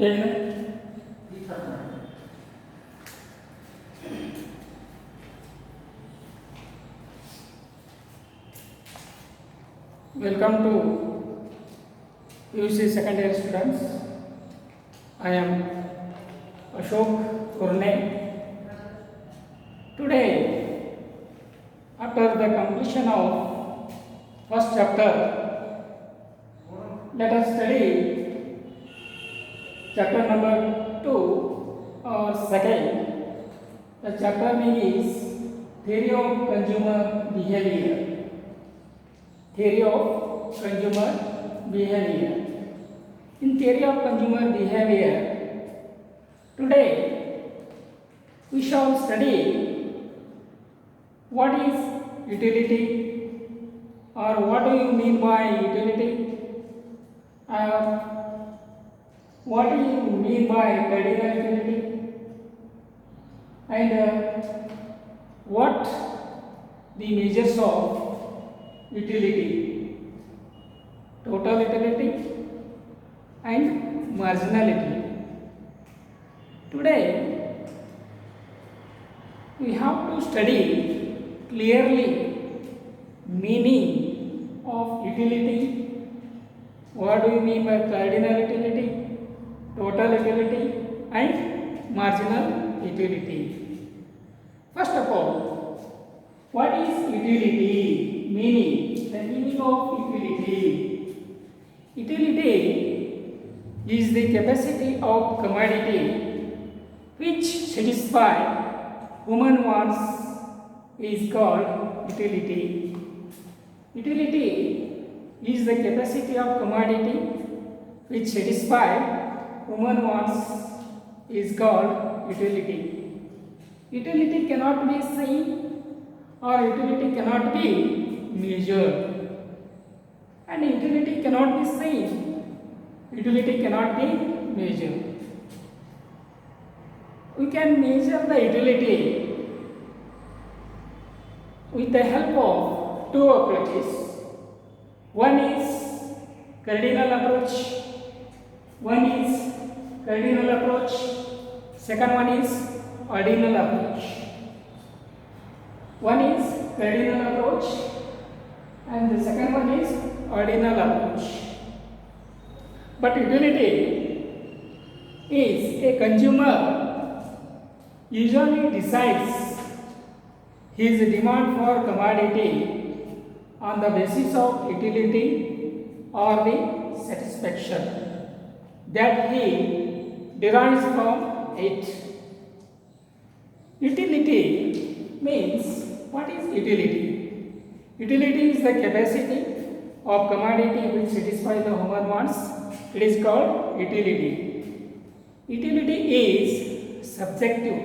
ಏನು Welcome to UC second year students. I am Ashok Kurne. Today, after the completion of first chapter, let us study chapter number 2 or second. The chapter name is Theory of Consumer Behavior. Theory of Consumer Behavior. In theory of consumer behavior, today we shall study what is utility, or what do you mean by utility, what do you mean by cardinal utility, and what the measures of utility, total utility and marginality. Today we have to study clearly meaning of utility. What do you mean by cardinal utility, total utility and marginal utility? First of all, what is utility? Meaning, the meaning of utility. Utility is the capacity of commodity which satisfy human wants is called utility. Utility is the capacity of commodity which satisfy human wants is called utility. Utility cannot be seen or utility cannot be measured, and utility cannot be seen, utility cannot be measured. We can measure the utility with the help of two approaches. One is cardinal approach, second one is ordinal approach. One is cardinal approach and the second one is ordinal approach. But utility is a consumer usually decides his demand for commodity on the basis of utility or the satisfaction that he derives from it. Utility means, what is utility? Utility is the capacity of commodity which satisfies the human wants. It is called utility. Utility is subjective.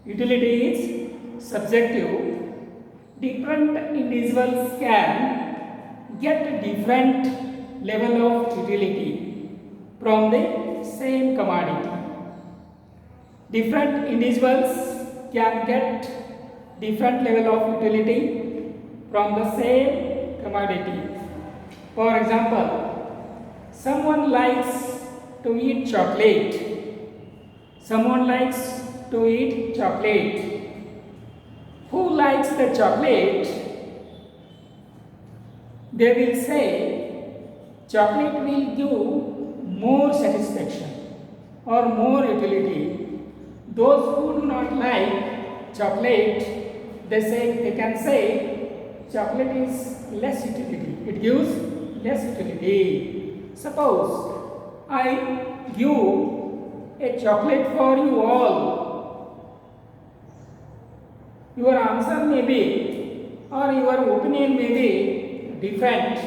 Utility is subjective. Different individuals can get different level of utility from the same commodity. Different individuals can get different level of utility from the same commodity. For example, someone likes to eat chocolate. Someone likes to eat chocolate. Who likes the chocolate? They will say chocolate will give more satisfaction or more utility. Those who do not like chocolate, they can say chocolate is less utility. It gives less utility. Suppose I give a chocolate for you all. Your answer may be, or your opinion may be different.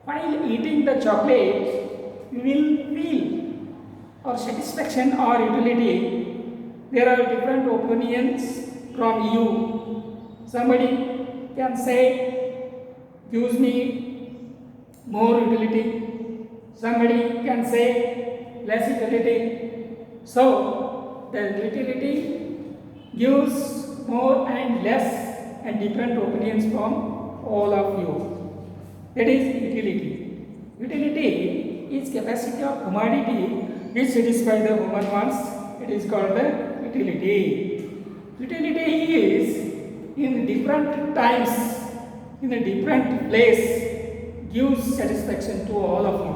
While eating the chocolate, you will feel or satisfaction or utility. There are different opinions from you. Somebody can say gives me more utility. Somebody can say less utility. So the utility gives more and less and different opinions from all of you. That is utility. Utility is capacity of commodity which satisfy the human wants. It is called the utility. Utility is in different times, in a different place, gives satisfaction to all of you.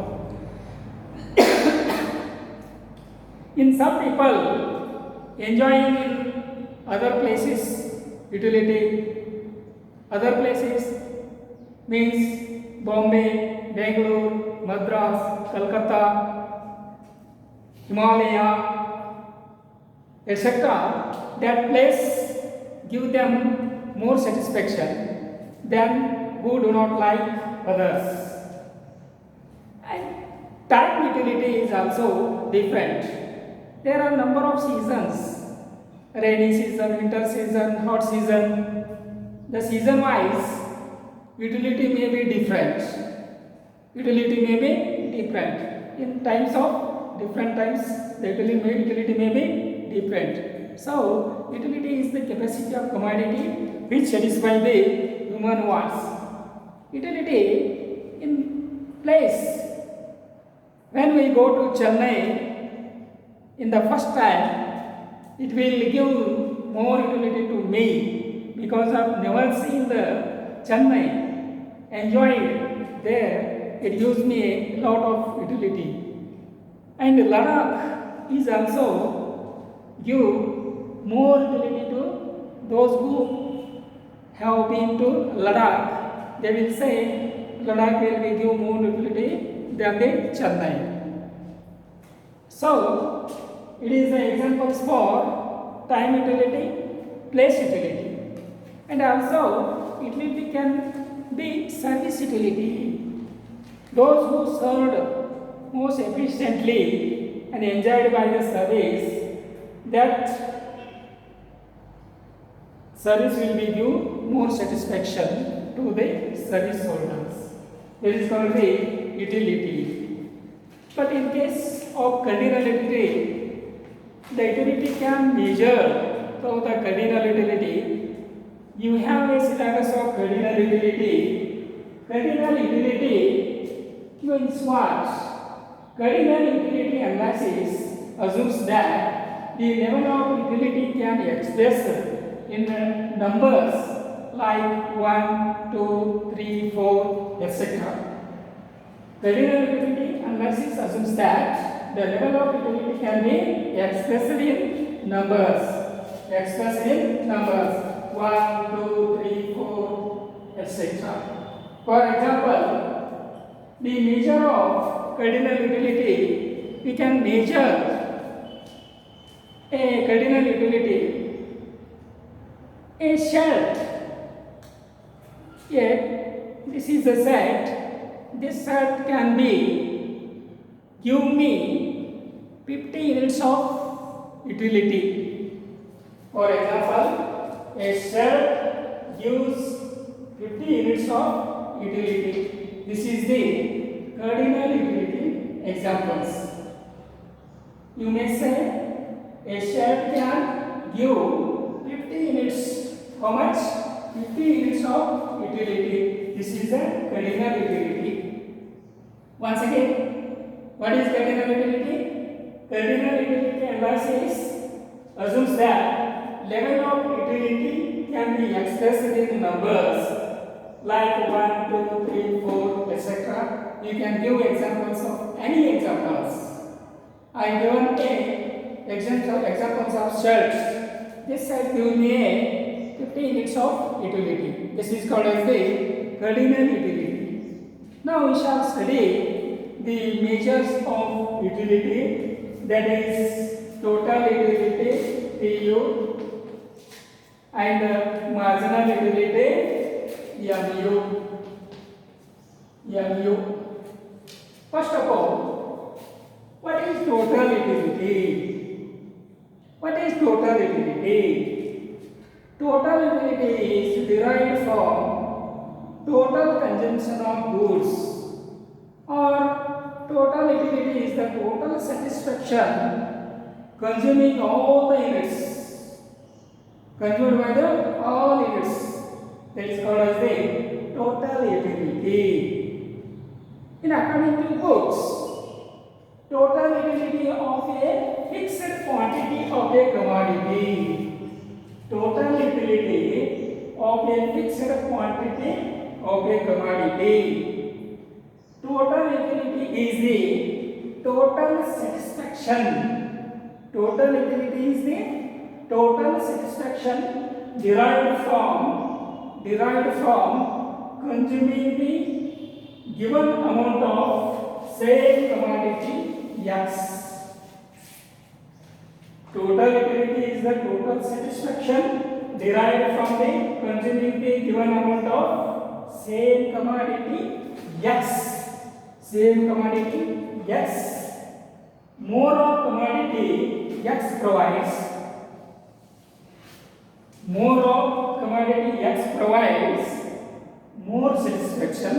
In some people enjoying in other places utility, other places means Bombay, Bangalore, Madras, Calcutta, Himalaya, etc. That place give them more satisfaction than who do not like others. And time utility is also different. There are number of seasons: rainy season, winter season, hot season. The season wise utility may be different. Utility may be different. In times of different times, the utility may be different. So, utility is the capacity of commodity which satisfy the human wants. Utility in place. When we go to Chennai, in the first time, it will give more utility to me because I've never seen the Chennai, enjoyed there. It gives me a lot of utility. And Ladakh is also give more utility to those who have been to Ladakh. They will say Ladakh will give more utility than the Chennai. So, it is the examples for time utility, place utility, and also utility can be service utility. Those who served most efficiently and enjoyed by the service, that service will be give more satisfaction to the service holders. This is called the utility. But in case of cardinal utility, the utility can measure. So the cardinal utility, you have a syllabus of cardinal utility. Cardinal utility means what? Cardinal utility analysis assumes that the level of utility can be expressed in numbers like 1, 2, 3, 4, etc. Cardinal utility analysis assumes that the level of utility can be expressed in numbers. 1, 2, 3, 4, etc. For example, the measure of cardinal utility, we can measure a cardinal utility, a shirt. This is a shirt. This shirt can be give me 50 units of utility. For example, a shirt gives 50 units of utility. This is the cardinal utility examples. You may say a shirt can give 50 units. How much? 50 units of utility. This is a cardinal utility. Once again, what is cardinal utility? Cardinal utility analysis assumes that level of utility can be expressed in numbers like 1, 2, 3, 4, etc. You can give examples of any examples. I given examples of shirts. This shirt gives me a 50 units of utility. This is called as the cardinal utility. Now we shall study the measures of utility, that is total utility PU and marginal utility MU. First of all, what is total utility? What is total utility? Total utility is derived from total consumption of goods, or total utility is the total satisfaction consuming all the units, consumed by the all units. That is called as the total utility. In according to books, total utility of a fixed quantity of a commodity. Total utility of a fixed quantity of a commodity. Total utility is the total satisfaction. Total utility is the total satisfaction derived from consuming the given amount of same commodity X. Total utility is the total satisfaction derived from the consuming the given amount of same commodity X. Same commodity X. More of commodity X provides. More of commodity X provides more satisfaction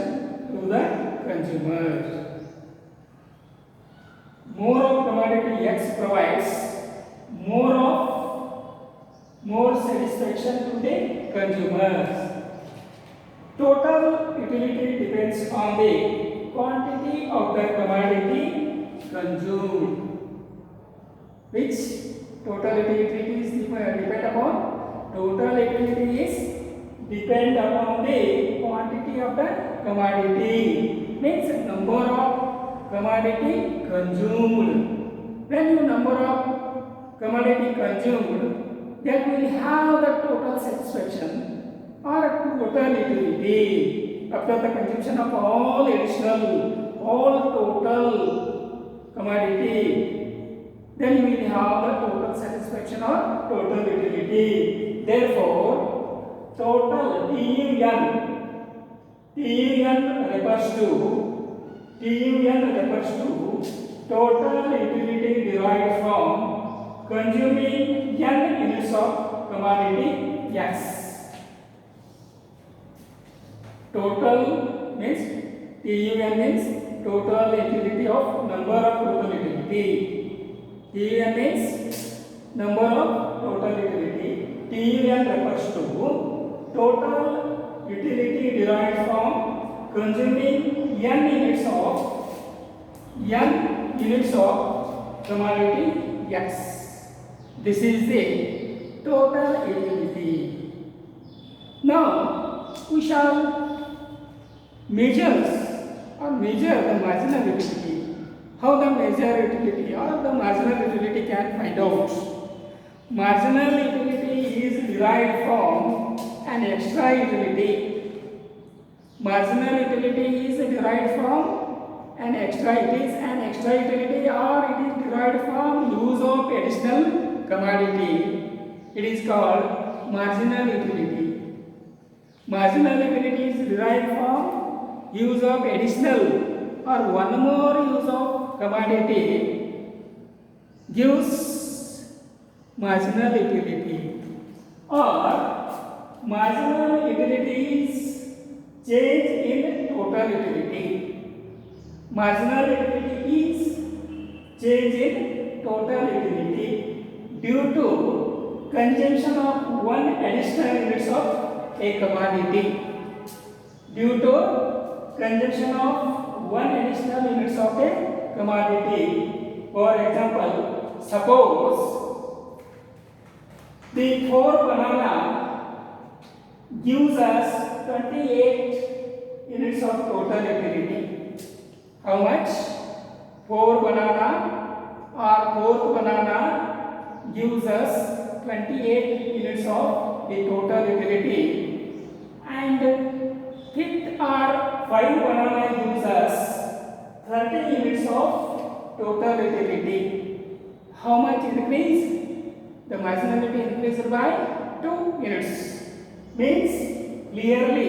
to the consumer. More of commodity X provides more satisfaction to the consumers. Total utility depends on the quantity of the commodity consumed. Which total utility is depend upon? Total utility is depend upon the quantity of the commodity. Means number of commodity consumed. When you number of commodity consumed, then we will have the total satisfaction or total utility after the consumption of all total commodity. Then we will have the total satisfaction or total utility. Therefore, total TUN refers to total utility derived from consuming n units of commodity X. Total means TUN means total utility of number of total utility. TUN means number of total utility. TUN refers to total utility derived from consuming n units of commodity X. This is the total utility. Now we shall measure the marginal utility. How the measure utility or the marginal utility can find out? Marginal utility is derived from an extra utility. Marginal utility is derived from an extra utility or it is derived from use of additional commodity. It is called marginal utility. Marginal utility is derived from use of additional or one more use of commodity gives marginal utility, or marginal utilities change in total utility. Marginal utility is change in total utility due to consumption of one additional units of a commodity. Due to consumption of one additional units of a commodity. For example, suppose the 4 banana gives us 28 units of total utility. How much? 4 banana or 4th banana gives us 28 units of the total utility, and 5th or 5 banana gives us 30 units of total utility. How much increase? The marginality increased by 2 units. Means clearly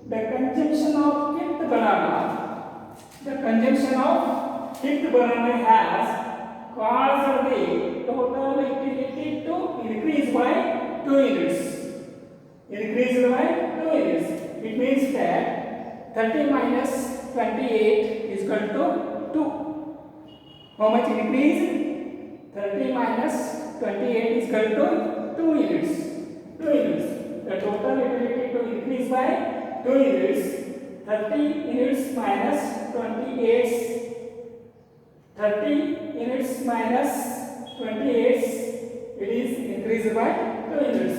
the consumption of 5th banana has caused the total utility to increase by 2 units. Increased by 2 units. It means that 30 minus 28 is equal to 2. How much increase? 30 minus 28 is equal to 2 units. 2 units. The total utility to increase by 2 units. 30 units minus 28. 30 units minus 28, it is increased by 2 units.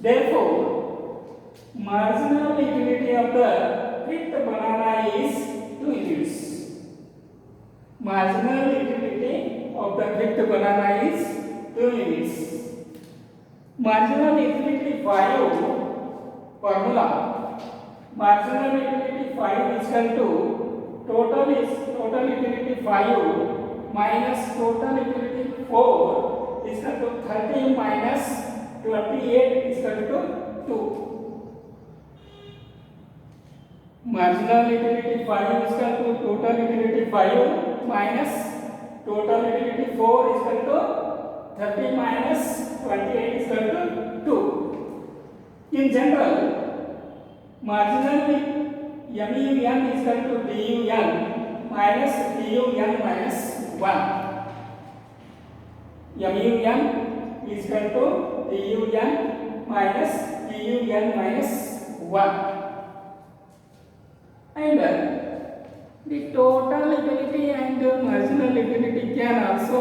Therefore, marginal utility of the fifth banana is 2 units. Marginal utility of the fifth banana is 2 units. Marginal utility 5 formula. Marginal utility 5 is equal to total utility 5 minus total utility 4 is equal to 30 minus 28 is equal to 2. Marginal utility 5 is equal to total utility 5 minus total utility 4 is equal to 30 minus 28 is equal to 2. In general, marginal MUN is equal to DUN minus DUN minus 1. MUN is equal to DUN minus DUN minus 1. And the total utility and the marginal utility can also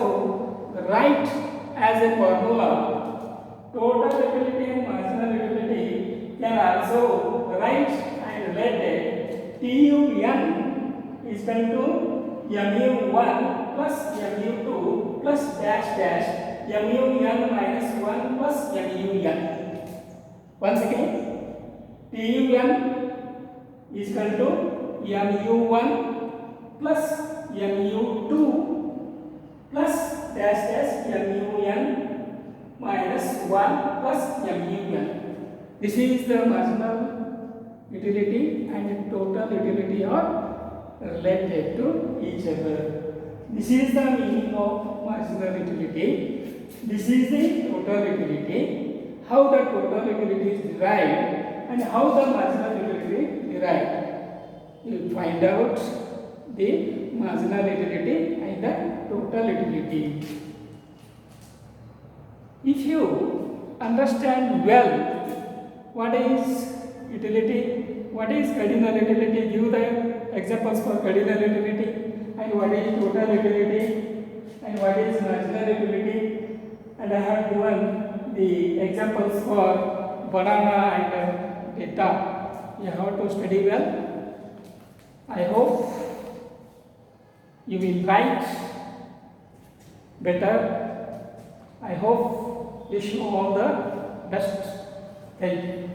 write as a formula. Total utility and marginal utility can also write and relate TUN is equal to MU1 plus MU2 plus dash dash MUN minus 1 plus MUN. Once again, TUN is equal to MU1 plus MU2 plus dash dash MUN minus 1 plus MUN. This is the marginal utility and total utility are related to each other. This is the meaning of marginal utility. This is the total utility. How the total utility is derived and how the marginal utility is derived. You will find out the marginal utility and the total utility. If you understand well what is utility, what is cardinal utility, give the examples for cardinal utility, and what is total utility, and what is marginal utility, and I have given the examples for banana and data. You have to study well. I hope you will write better. I hope you show all the best. Thank you.